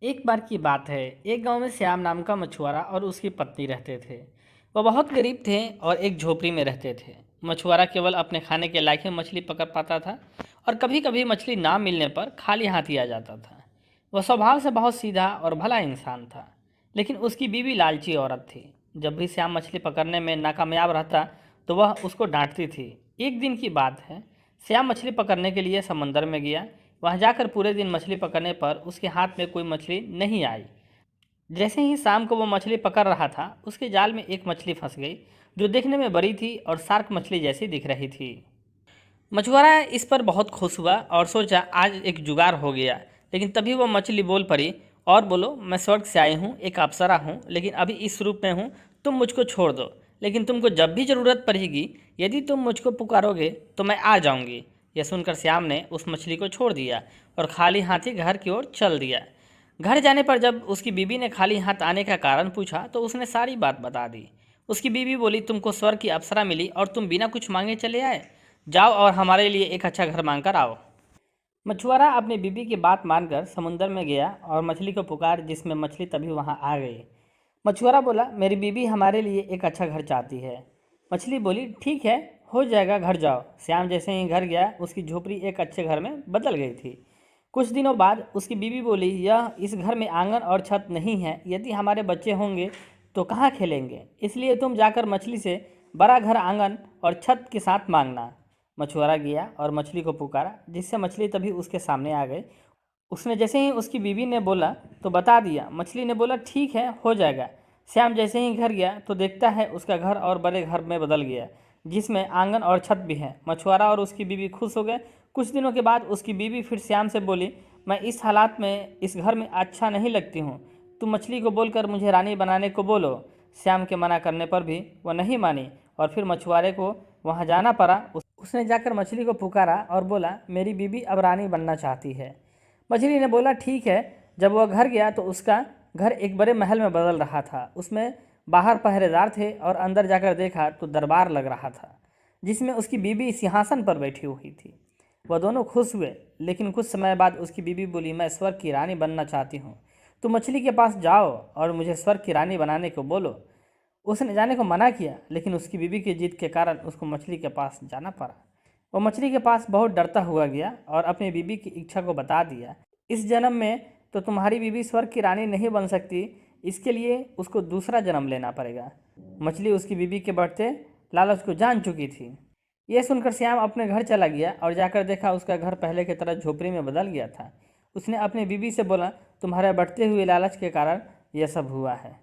एक बार की बात है। एक गांव में श्याम नाम का मछुआरा और उसकी पत्नी रहते थे। वह बहुत गरीब थे और एक झोपड़ी में रहते थे। मछुआरा केवल अपने खाने के लायक ही मछली पकड़ पाता था और कभी कभी मछली ना मिलने पर खाली हाथ ही आ जाता था। वह स्वभाव से बहुत सीधा और भला इंसान था, लेकिन उसकी बीवी लालची औरत थी। जब भी श्याम मछली पकड़ने में नाकामयाब रहता तो वह उसको डांटती थी। एक दिन की बात है, श्याम मछली पकड़ने के लिए समंदर में गया। वहां जाकर पूरे दिन मछली पकड़ने पर उसके हाथ में कोई मछली नहीं आई। जैसे ही शाम को वो मछली पकड़ रहा था, उसके जाल में एक मछली फंस गई, जो देखने में बड़ी थी और शार्क मछली जैसी दिख रही थी। मछुआरा इस पर बहुत खुश हुआ और सोचा आज एक जुगाड़ हो गया। लेकिन तभी वो मछली बोल पड़ी, और बोलो, मैं स्वर्ग से आई हूँ, एक अप्सरा हूँ, लेकिन अभी इस रूप में हूँ। तुम मुझको छोड़ दो, लेकिन तुमको जब भी ज़रूरत पड़ेगी, यदि तुम मुझको पुकारोगे तो मैं आ जाऊँगी। यह सुनकर श्याम ने उस मछली को छोड़ दिया और खाली हाथ ही घर की ओर चल दिया। घर जाने पर जब उसकी बीवी ने खाली हाथ आने का कारण पूछा तो उसने सारी बात बता दी। उसकी बीवी बोली, तुमको स्वर्ग की अप्सरा मिली और तुम बिना कुछ मांगे चले आए। जाओ और हमारे लिए एक अच्छा घर मांग कर आओ। मछुआरा अपनी बीबी की बात मानकर समुद्र में गया और मछली को पुकार, जिसमें मछली तभी वहां आ गई। मछुआरा बोला, मेरी बीबी हमारे लिए एक अच्छा घर चाहती है। मछली बोली, ठीक है, हो जाएगा, घर जाओ। श्याम जैसे ही घर गया, उसकी झोपड़ी एक अच्छे घर में बदल गई थी। कुछ दिनों बाद उसकी बीवी बोली, यह इस घर में आंगन और छत नहीं है, यदि हमारे बच्चे होंगे तो कहाँ खेलेंगे, इसलिए तुम जाकर मछली से बड़ा घर आंगन और छत के साथ मांगना। मछुआरा गया और मछली को पुकारा, जिससे मछली तभी उसके सामने आ गई। उसने जैसे ही उसकी बीवी ने बोला तो बता दिया। मछली ने बोला, ठीक है, हो जाएगा। श्याम जैसे ही घर गया तो देखता है उसका घर और बड़े घर में बदल गया, जिसमें आंगन और छत भी है। मछुआरा और उसकी बीवी खुश हो गए। कुछ दिनों के बाद उसकी बीवी फिर श्याम से बोली, मैं इस हालात में इस घर में अच्छा नहीं लगती हूँ, तुम मछली को बोलकर मुझे रानी बनाने को बोलो। श्याम के मना करने पर भी वह नहीं मानी और फिर मछुआरे को वहाँ जाना पड़ा। उसने जाकर मछली को पुकारा और बोला, मेरी बीवी अब रानी बनना चाहती है। मछली ने बोला, ठीक है। जब वह घर गया तो उसका घर एक बड़े महल में बदल रहा था। उसमें बाहर पहरेदार थे और अंदर जाकर देखा तो दरबार लग रहा था, जिसमें उसकी बीवी सिंहासन पर बैठी हुई थी। वह दोनों खुश हुए, लेकिन कुछ समय बाद उसकी बीवी बोली, मैं स्वर्ग की रानी बनना चाहती हूँ, तुम मछली के पास जाओ और मुझे स्वर्ग की रानी बनाने को बोलो। उसने जाने को मना किया, लेकिन उसकी बीवी की जिद के कारण उसको मछली के पास जाना पड़ा। वो मछली के पास बहुत डरता हुआ गया और अपनी बीवी की इच्छा को बता दिया। इस जन्म में तो तुम्हारी बीवी स्वर्ग की रानी नहीं बन सकती, इसके लिए उसको दूसरा जन्म लेना पड़ेगा। मछली उसकी बीवी के बढ़ते लालच को जान चुकी थी। यह सुनकर श्याम अपने घर चला गया और जाकर देखा उसका घर पहले की तरह झोपड़ी में बदल गया था। उसने अपनी बीवी से बोला, तुम्हारे बढ़ते हुए लालच के कारण यह सब हुआ है।